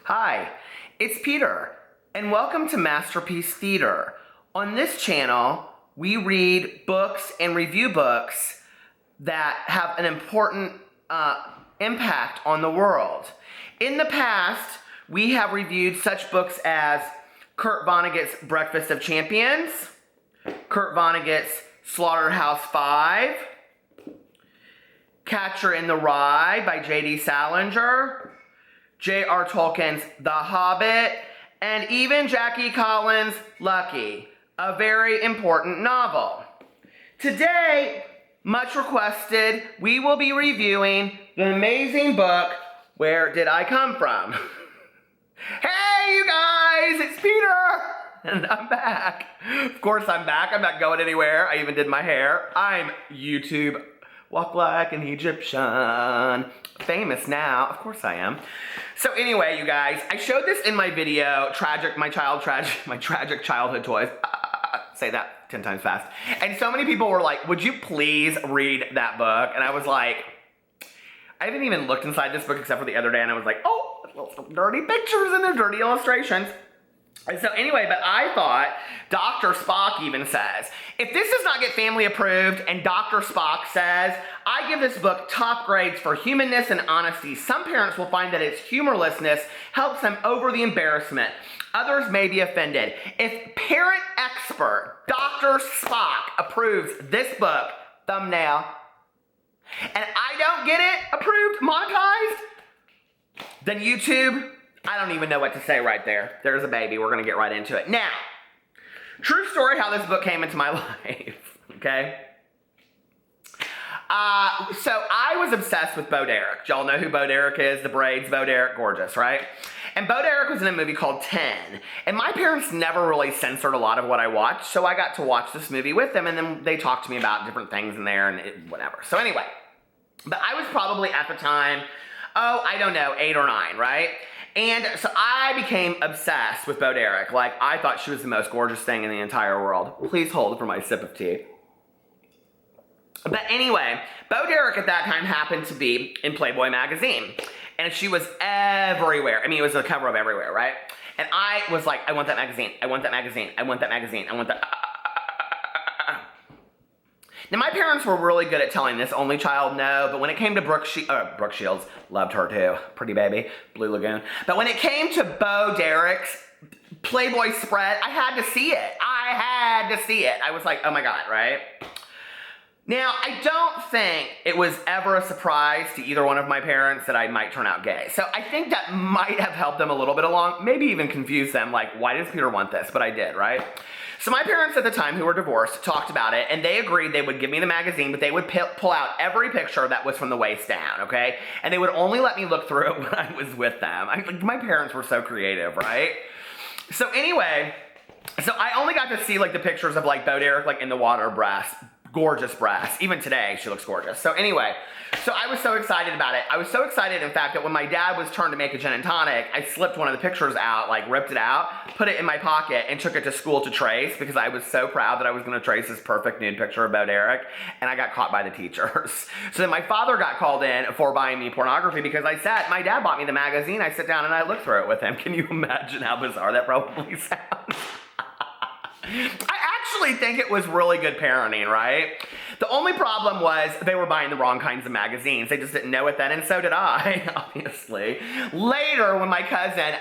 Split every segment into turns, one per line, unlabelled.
Hi, it's Peter, and welcome to Masterpiece Theater. On this channel, we read books and review books that have an important impact on the world. In the past, we have reviewed such books as Kurt Vonnegut's Breakfast of Champions, Kurt Vonnegut's Slaughterhouse-Five, Catcher in the Rye by J.D. Salinger, J.R. Tolkien's The Hobbit, and even Jackie Collins' Lucky, a very important novel. Today, much requested, we will be reviewing the amazing book, Where Did I Come From? Hey, you guys, it's Peter, and I'm back. Of course, I'm back. I'm not going anywhere. I even did my hair. I'm YouTube Walk Like an Egyptian. Famous now. Of course I am. So anyway, you guys, I showed this in my video, my tragic childhood toys. Say that 10 times fast. And so many people were like, would you please read that book? And I was like, I haven't even looked inside this book except for the other day, and I was like, oh, some dirty pictures and the dirty illustrations. And so anyway, but I thought, Dr. Spock even says, if this does not get family approved and Dr. Spock says, I give this book top grades for humanness and honesty, some parents will find that its humorlessness helps them over the embarrassment. Others may be offended. If parent expert Dr. Spock approves this book, thumbnail, and I don't get it approved, monetized, then YouTube, I don't even know what to say right there. There's a baby. We're going to get right into it. Now, true story how this book came into my life, okay? So I was obsessed with Bo Derek. Y'all know who Bo Derek is? The braids, Bo Derek, gorgeous, right? And Bo Derek was in a movie called 10. And my parents never really censored a lot of what I watched, so I got to watch this movie with them, and then they talked to me about different things in there and whatever. So anyway, but I was probably at the time, I don't know, 8 or 9, right? And so I became obsessed with Bo Derek. Like, I thought she was the most gorgeous thing in the entire world. Please hold for my sip of tea. But anyway, Bo Derek at that time happened to be in Playboy magazine. And she was everywhere. I mean, it was the cover of everywhere, right? And I was like, I want that magazine. I want that magazine. I want that magazine. I want that. Now, my parents were really good at telling this only child no, but when it came to Brooke Shields, loved her too, pretty baby, Blue Lagoon. But when it came to Bo Derek's Playboy spread, I had to see it. I was like, oh my God, right? Now, I don't think it was ever a surprise to either one of my parents that I might turn out gay. So I think that might have helped them a little bit along, maybe even confused them, like, why does Peter want this? But I did, right? So my parents at the time, who were divorced, talked about it, and they agreed they would give me the magazine, but they would pull out every picture that was from the waist down, okay? And they would only let me look through it when I was with them. My parents were so creative, right? So anyway, so I only got to see, like, the pictures of, like, Bo Derek, like, in the water breasts. Gorgeous breasts. Even today, she looks gorgeous. So anyway, so I was so excited about it. I was so excited, in fact, that when my dad was turned to make a gin and tonic, I slipped one of the pictures out, like ripped it out, put it in my pocket, and took it to school to trace because I was so proud that I was going to trace this perfect nude picture of Bo Derek, and I got caught by the teachers. So then my father got called in for buying me pornography because my dad bought me the magazine. I sit down and I look through it with him. Can you imagine how bizarre that probably sounds? I actually think it was really good parenting, right? The only problem was they were buying the wrong kinds of magazines. They just didn't know it then, and so did I, obviously. Later, when my cousin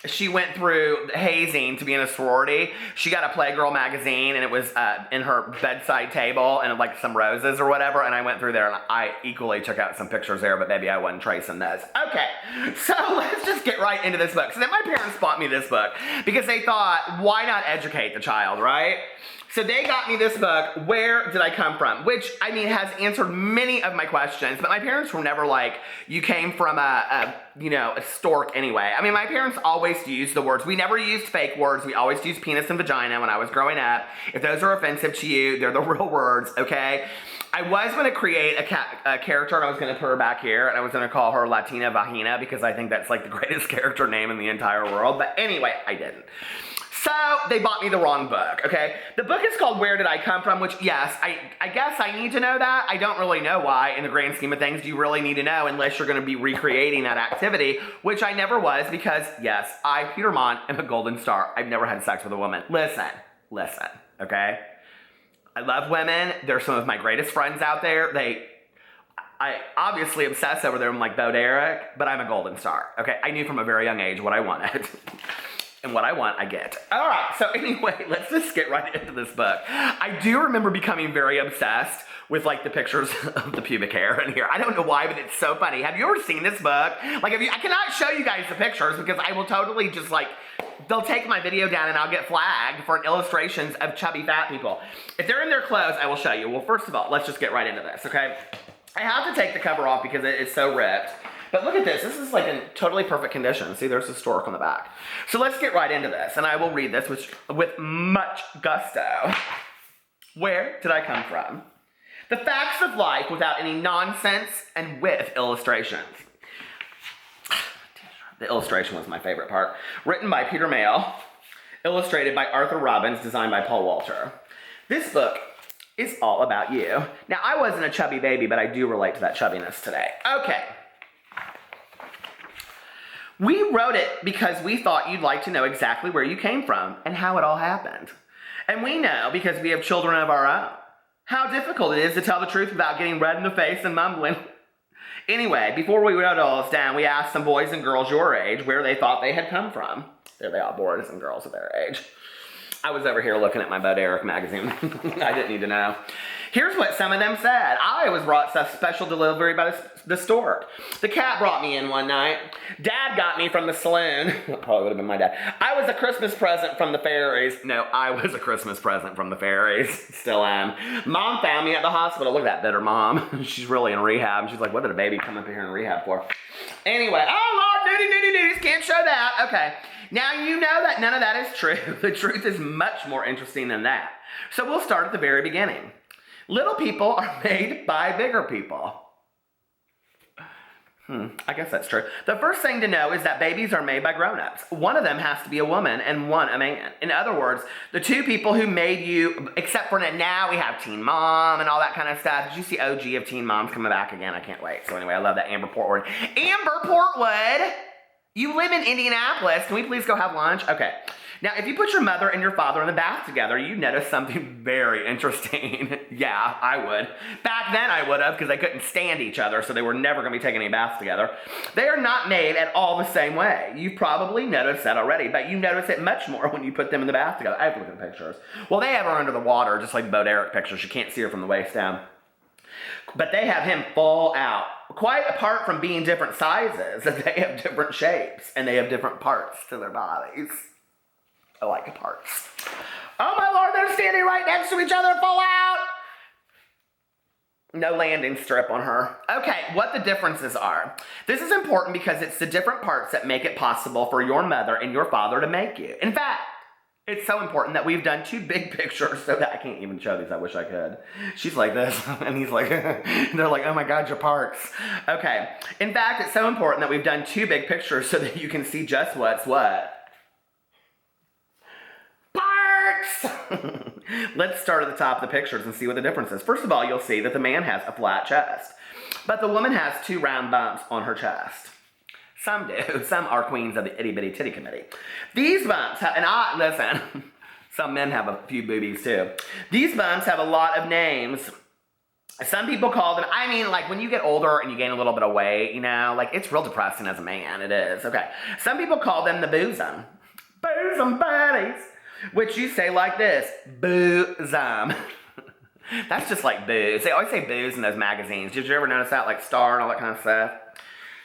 she went through hazing to be in a sorority, she got a Playgirl magazine, and it was in her bedside table, and like some roses or whatever, and I went through there, and I equally took out some pictures there, but maybe I wasn't tracing those. Okay, so let's just get right into this book. So then my parents bought me this book, because they thought, why not educate the child, right? So they got me this book, Where Did I Come From? Which, I mean, has answered many of my questions, but my parents were never like, you came from a stork anyway. I mean, my parents always used the words. We never used fake words. We always used penis and vagina when I was growing up. If those are offensive to you, they're the real words, okay? I was going to create a character, and I was going to put her back here, and I was going to call her Latina Vagina, because I think that's like the greatest character name in the entire world. But anyway, I didn't. So they bought me the wrong book, okay? The book is called Where Did I Come From, which, yes, I guess I need to know that. I don't really know why, in the grand scheme of things, do you really need to know unless you're going to be recreating that activity, which I never was because, yes, I, Peter Monn, am a golden star. I've never had sex with a woman. Listen, okay? I love women. They're some of my greatest friends out there. I obviously obsess over them like Bo Derek, but I'm a golden star, okay? I knew from a very young age what I wanted. And what I want, I get. All right, so anyway, let's just get right into this book. I do remember becoming very obsessed with like the pictures of the pubic hair in here. I don't know why, but it's so funny. Have you ever seen this book? Like, I cannot show you guys the pictures because I will totally just like, they'll take my video down and I'll get flagged for illustrations of chubby fat people. If they're in their clothes, I will show you. Well, first of all, let's just get right into this, okay? I have to take the cover off because it's so ripped. But look at this. This is like in totally perfect condition. See, there's a stork on the back. So let's get right into this, and I will read this with much gusto. Where did I come from? The facts of life without any nonsense and with illustrations. The illustration was my favorite part. Written by Peter Mayle, illustrated by Arthur Robbins, designed by Paul Walter. This book is all about you. Now, I wasn't a chubby baby, but I do relate to that chubbiness today. Okay. We wrote it because we thought you'd like to know exactly where you came from and how it all happened. And we know, because we have children of our own, how difficult it is to tell the truth without getting red in the face and mumbling. Anyway, before we wrote all this down, we asked some boys and girls your age where they thought they had come from. There they are, boys and girls of their age. I was over here looking at my Bo Derek magazine. I didn't need to know. Here's what some of them said. I was brought a special delivery by the stork. The cat brought me in one night. Dad got me from the saloon. Probably would have been my dad. I was a Christmas present from the fairies. No, I was a Christmas present from the fairies. Still am. Mom found me at the hospital. Look at that bitter mom. She's really in rehab. She's like, what did a baby come up here in rehab for? Anyway, oh Lord, nudie, can't show that. Okay. Now you know that none of that is true. The truth is much more interesting than that. So we'll start at the very beginning. Little people are made by bigger people. I guess that's true. The first thing to know is that babies are made by grown-ups. One of them has to be a woman and one a man. In other words, the two people who made you, except for now we have Teen Mom and all that kind of stuff. Did you see OG of Teen Moms coming back again? I can't wait. So anyway, I love that Amber Portwood. Amber Portwood! You live in Indianapolis. Can we please go have lunch? Okay. Now, if you put your mother and your father in the bath together, you'd notice something very interesting. Yeah, I would. Back then I would have, because they couldn't stand each other, so they were never going to be taking any baths together. They are not made at all the same way. You've probably noticed that already, but you notice it much more when you put them in the bath together. I have to look at the pictures. Well, they have her under the water, just like the Bo Derek pictures. You can't see her from the waist down. But they have him full out. Quite apart from being different sizes, they have different shapes, and they have different parts to their bodies. I like parts. Oh my Lord, they're standing right next to each other, full out! No landing strip on her. Okay, what the differences are. This is important because it's the different parts that make it possible for your mother and your father to make you. In fact, it's so important that we've done two big pictures so that I can't even show these. I wish I could. She's like this, and he's like, they're like, oh my God, your parts. Okay, in fact, it's so important that we've done two big pictures so that you can see just what's what. Let's start at the top of the pictures and see what the difference is. First of all, you'll see that the man has a flat chest, but the woman has two round bumps on her chest. Some do. Some are queens of the itty bitty titty committee. These bumps have, and listen, some men have a few boobies too. These bumps have a lot of names. Some people call them, I mean, like when you get older and you gain a little bit of weight, you know, like it's real depressing as a man. It is. Okay. Some people call them the bosom. Bosom buddies. Which you say like this, bosom. That's just like booze. They always say booze in those magazines. Did you ever notice that, like Star and all that kind of stuff?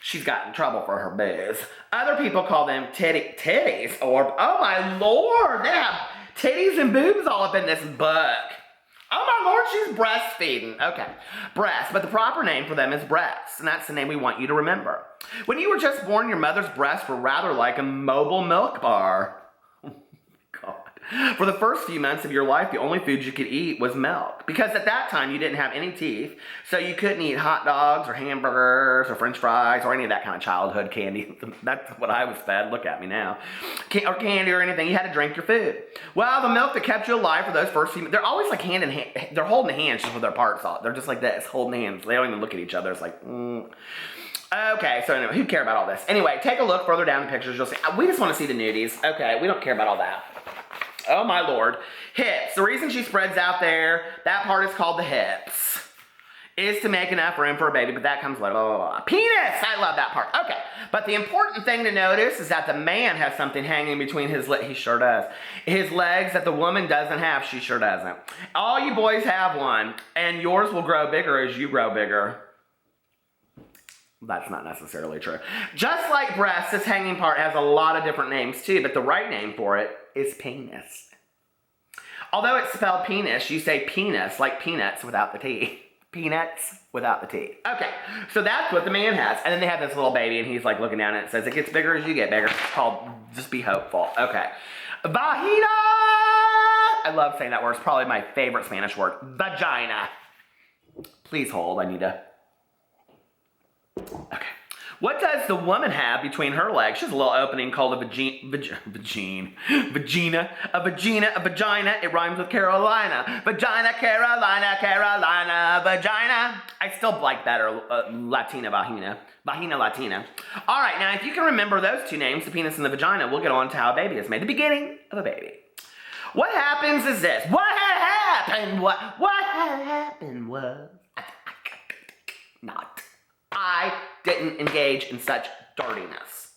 She's got in trouble for her booze. Other people call them titties, or, oh my Lord, they have titties and boobs all up in this book. Oh my Lord, she's breastfeeding. Okay, breasts, but the proper name for them is breasts, and that's the name we want you to remember. When you were just born, your mother's breasts were rather like a mobile milk bar. For the first few months of your life, the only food you could eat was milk. Because at that time, you didn't have any teeth, so you couldn't eat hot dogs or hamburgers or french fries or any of that kind of childhood candy. That's what I was fed. Look at me now. Or candy or anything. You had to drink your food. Well, the milk that kept you alive for those first few months, they're always like hand in hand. They're holding hands just with their parts off. They're just like this, holding hands. They don't even look at each other. It's like, Okay, so anyway, who care about all this? Anyway, take a look further down the pictures. You'll see. We just want to see the nudies. Okay, we don't care about all that. Oh my Lord. Hips. The reason she spreads out there, that part is called the hips, is to make enough room for a baby, but that comes later. Penis! I love that part. Okay, but the important thing to notice is that the man has something hanging between his legs. He sure does. His legs that the woman doesn't have. She sure doesn't. All you boys have one, and yours will grow bigger as you grow bigger. That's not necessarily true. Just like breast, this hanging part has a lot of different names too, but the right name for it is penis. Although it's spelled penis, you say penis like peanuts without the T. Peanuts without the T. Okay, so that's what the man has. And then they have this little baby and he's like looking down and it says, it gets bigger as you get bigger. It's called just be hopeful. Okay. Vagina! I love saying that word. It's probably my favorite Spanish word. Vagina. Please hold. I need to... Okay. What does the woman have between her legs? She has a little opening called a vagina. It rhymes with Carolina. Vagina, Carolina, Carolina, vagina. I still like better Latina, vagina. Vagina, Latina. All right, now if you can remember those two names, the penis and the vagina, we'll get on to how a baby is made. The beginning of a baby. What happens is this. What happened was... I didn't engage in such dirtiness.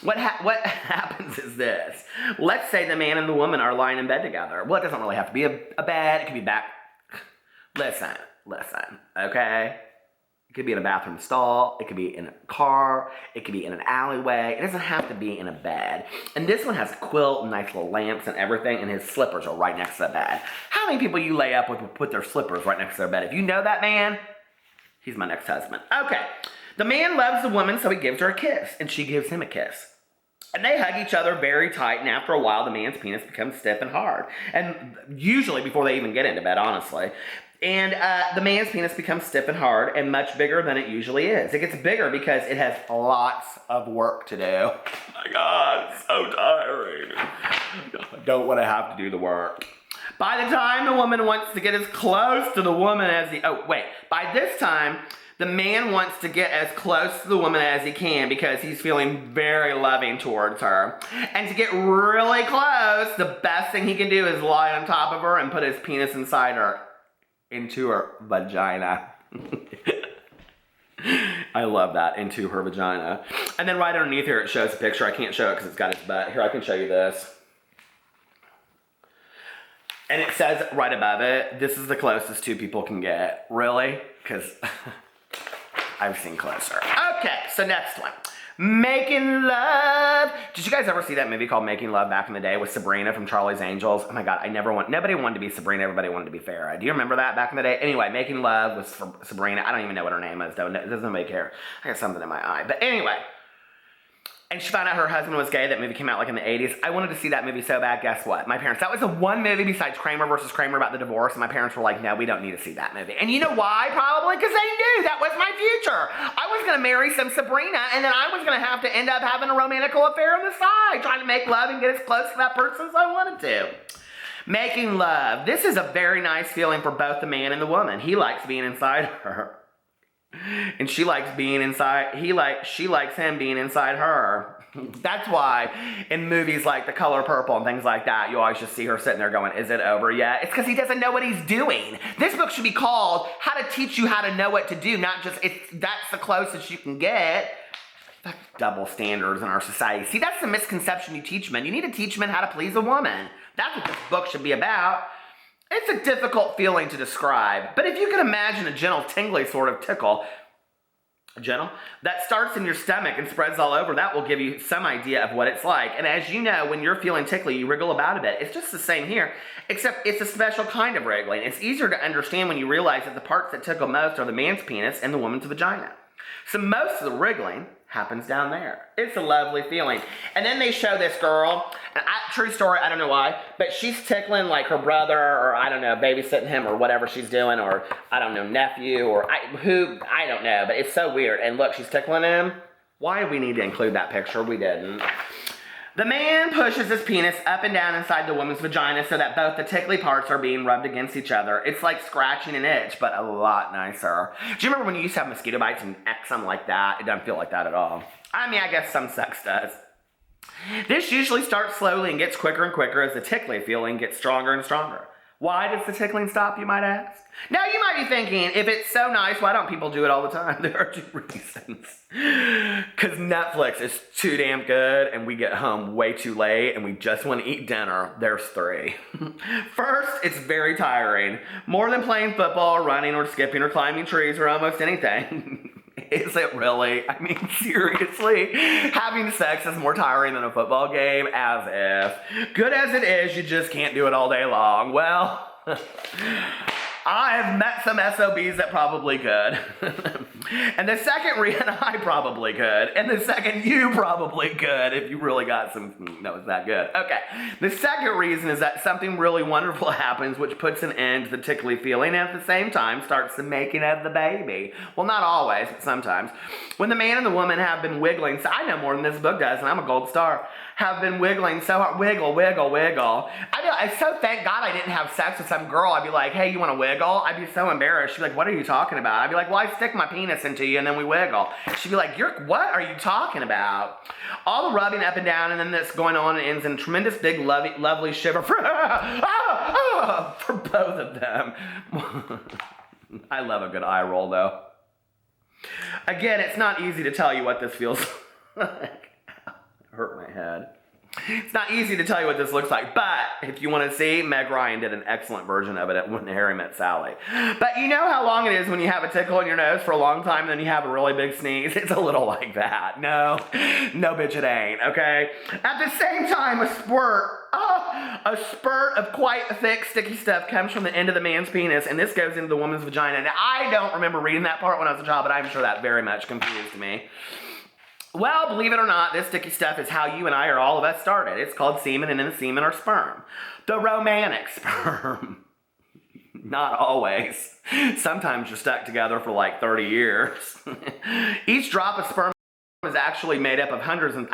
What happens is this. Let's say the man and the woman are lying in bed together. Well, it doesn't really have to be a bed. It could be back. Listen, okay? It could be in a bathroom stall. It could be in a car. It could be in an alleyway. It doesn't have to be in a bed. And this one has a quilt and nice little lamps and everything, and his slippers are right next to the bed. How many people you lay up with will put their slippers right next to their bed? If you know that man... He's my next husband. Okay. The man loves the woman, so he gives her a kiss, and she gives him a kiss. And they hug each other very tight, and after a while, the man's penis becomes stiff and hard. And usually before they even get into bed, honestly. And the man's penis becomes stiff and hard and much bigger than it usually is. It gets bigger because it has lots of work to do. Oh my God, it's so tiring. I don't want to have to do the work. By the time the woman wants to get as close to the woman as he... Oh, wait. By this time, the man wants to get as close to the woman as he can because he's feeling very loving towards her. And to get really close, the best thing he can do is lie on top of her and put his penis inside her. Into her vagina. I love that. Into her vagina. And then right underneath here, it shows a picture. I can't show it because it's got his butt. Here, I can show you this. And it says right above it, this is the closest two people can get. Really? Because I've seen closer. Okay, so next one. Making Love. Did you guys ever see that movie called Making Love back in the day with Sabrina from Charlie's Angels? Oh my God, nobody wanted to be Sabrina, everybody wanted to be Farrah. Do you remember that back in the day? Anyway, Making Love was for Sabrina. I don't even know what her name is though. Doesn't nobody care. I got something in my eye. But anyway. And she found out her husband was gay. That movie came out like in the 80s. I wanted to see that movie so bad. Guess what? My parents, that was the one movie besides Kramer versus Kramer about the divorce. And my parents were like, no, we don't need to see that movie. And you know why? Probably because they knew that was my future. I was going to marry some Sabrina. And then I was going to have to end up having a romantical affair on the side. Trying to make love and get as close to that person as I wanted to. Making love. This is a very nice feeling for both the man and the woman. He likes being inside her. And she likes being inside, she likes him being inside her. That's why in movies like The Color Purple and things like that, you always just see her sitting there going, is it over yet? It's because he doesn't know what he's doing. This book should be called How to Teach You How to Know What to Do, not just, that's the closest you can get. That's double standards in our society. See, that's the misconception you teach men. You need to teach men how to please a woman. That's what this book should be about. It's a difficult feeling to describe, but if you can imagine a gentle, tingly sort of tickle, that starts in your stomach and spreads all over, that will give you some idea of what it's like. And as you know, when you're feeling tickly, you wriggle about a bit. It's just the same here, except it's a special kind of wriggling. It's easier to understand when you realize that the parts that tickle most are the man's penis and the woman's vagina. So most of the wriggling happens down there. It's a lovely feeling. And then they show this girl, And true story, I don't know why, but she's tickling like her brother, or I don't know, babysitting him or whatever she's doing, or I don't know, nephew, or I don't know, but it's so weird. And look, she's tickling him. Why did we need to include that picture? We didn't. The man pushes his penis up and down inside the woman's vagina so that both the tickly parts are being rubbed against each other. It's like scratching an itch, but a lot nicer. Do you remember when you used to have mosquito bites and eczema like that? It doesn't feel like that at all. I mean, I guess some sex does. This usually starts slowly and gets quicker and quicker as the tickly feeling gets stronger and stronger. Why does the tickling stop, you might ask? Now, you might be thinking, if it's so nice, why don't people do it all the time? There are 2 reasons. Because Netflix is too damn good, and we get home way too late, and we just want to eat dinner. There's 3. First, it's very tiring. More than playing football, or running, or skipping, or climbing trees, or almost anything. Is it really? I mean, seriously? Having sex is more tiring than a football game? As if. Good as it is, you just can't do it all day long. Well, I have met some SOBs that probably could. And the second reason, I probably could. And the second, you probably could if you really got some, no, it's that good. Okay. The second reason is that something really wonderful happens which puts an end to the tickly feeling and at the same time starts the making of the baby. Well, not always, but sometimes. When the man and the woman have been wiggling, so I know more than this book does, and I'm a gold star, have been wiggling so hard, wiggle, wiggle, wiggle. I so thank God I didn't have sex with some girl. I'd be like, hey, you want to wiggle? I'd be so embarrassed. She'd be like, what are you talking about? I'd be like, well, I stick my penis into you and then we wiggle. She'd be like, what are you talking about? All the rubbing up and down and then this going on and ends in a tremendous big lovely shiver for both of them. I love a good eye roll though. Again, it's not easy to tell you what this feels like. Hurt my head. It's not easy to tell you what this looks like, but if you want to see, Meg Ryan did an excellent version of it when Harry Met Sally. But you know how long it is when you have a tickle in your nose for a long time and then you have a really big sneeze? It's a little like that. No bitch it ain't, okay? At the same time, a spurt of quite thick, sticky stuff comes from the end of the man's penis, and this goes into the woman's vagina. Now, I don't remember reading that part when I was a child, but I'm sure that very much confused me. Well, believe it or not, this sticky stuff is how you and I, or all of us, started. It's called semen, and in the semen are sperm. The romantic sperm. Not always. Sometimes you're stuck together for like 30 years. Each drop of sperm is actually made up of hundreds and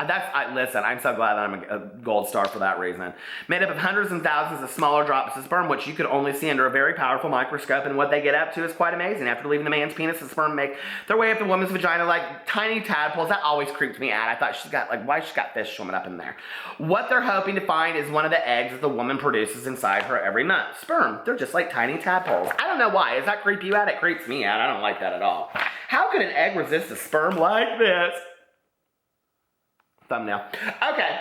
listen, I'm so glad that I'm a gold star for that reason. Made up of hundreds and thousands of smaller drops of sperm, which you could only see under a very powerful microscope, and what they get up to is quite amazing. After leaving the man's penis, the sperm make their way up the woman's vagina like tiny tadpoles. That always creeped me out. I thought she's got, like, why she's got fish swimming up in there? What they're hoping to find is one of the eggs that the woman produces inside her every month. Sperm, they're just like tiny tadpoles. I don't know why. Does that creep you out? It creeps me out. I don't like that at all. How could an egg resist a sperm like this? Thumbnail. Okay.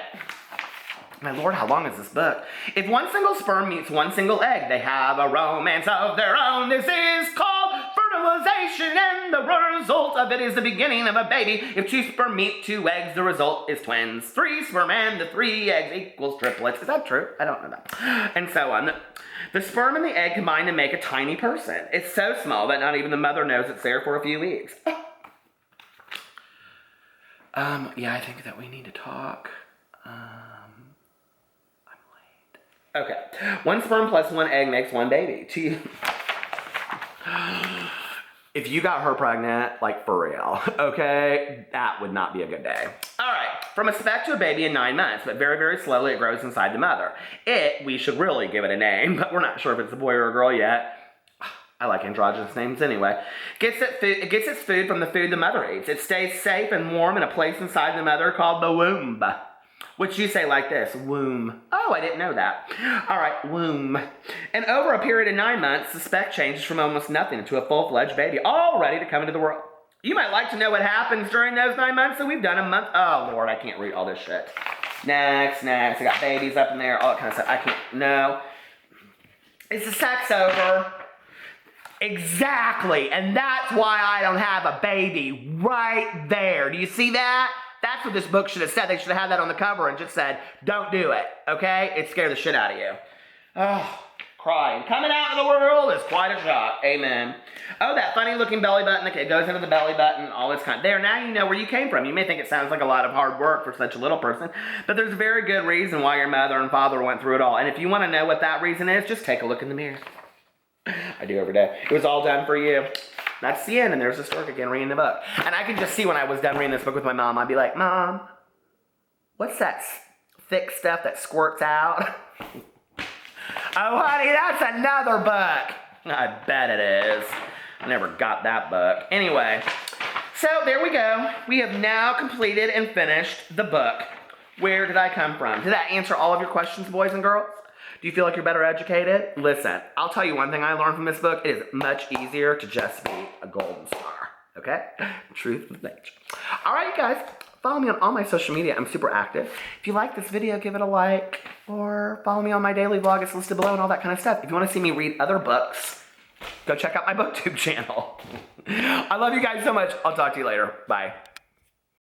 My Lord, how long is this book? If one single sperm meets one single egg, they have a romance of their own. This is called fertilization, and the result of it is the beginning of a baby. If 2 sperm meet 2 eggs, the result is twins. 3 sperm and the 3 eggs equals triplets. Is that true? I don't know that. And so on. The sperm and the egg combine to make a tiny person. It's so small that not even the mother knows it's there for a few weeks. Yeah, I think that we need to talk. I'm late. Okay. 1 sperm plus 1 egg makes 1 baby. If you got her pregnant, like for real, okay, that would not be a good day. All right. From a speck to a baby in 9 months, but very, very slowly it grows inside the mother. We should really give it a name, but we're not sure if it's a boy or a girl yet. I like androgynous names anyway. It gets its food from the food the mother eats. It stays safe and warm in a place inside the mother called the womb. Which you say like this, womb. Oh, I didn't know that. All right, womb. And over a period of 9 months, the speck changes from almost nothing into a full-fledged baby, all ready to come into the world. You might like to know what happens during those 9 months, so we've done a month. Oh, Lord, I can't read all this shit. Next. I got babies up in there, all that kind of stuff. I can't, no. Is the sex over? Exactly, and that's why I don't have a baby right there. Do you see that? That's what this book should have said. They should have had that on the cover and just said, don't do it, okay? It scared the shit out of you. Oh, Crying. Coming out in the world is quite a shock. Amen. Oh, that funny looking belly button. Okay, it goes into the belly button, all this kind. There, now you know where you came from. You may think it sounds like a lot of hard work for such a little person, but there's a very good reason why your mother and father went through it all. And if you want to know what that reason is, just take a look in the mirror. I do every day. It was all done for you. That's the end, and there's the stork again reading the book. And I can just see when I was done reading this book with my mom, I'd be like, Mom, what's that thick stuff that squirts out? Oh, honey, that's another book. I bet it is. I never got that book. Anyway, so there we go. We have now completed and finished the book. Where did I come from? Did that answer all of your questions, boys and girls? Do you feel like you're better educated? Listen, I'll tell you one thing I learned from this book. It is much easier to just be a golden star. Okay? Truth of nature. All right, you guys. Follow me on all my social media. I'm super active. If you like this video, give it a like. Or follow me on my daily vlog. It's listed below and all that kind of stuff. If you want to see me read other books, go check out my BookTube channel. I love you guys so much. I'll talk to you later. Bye.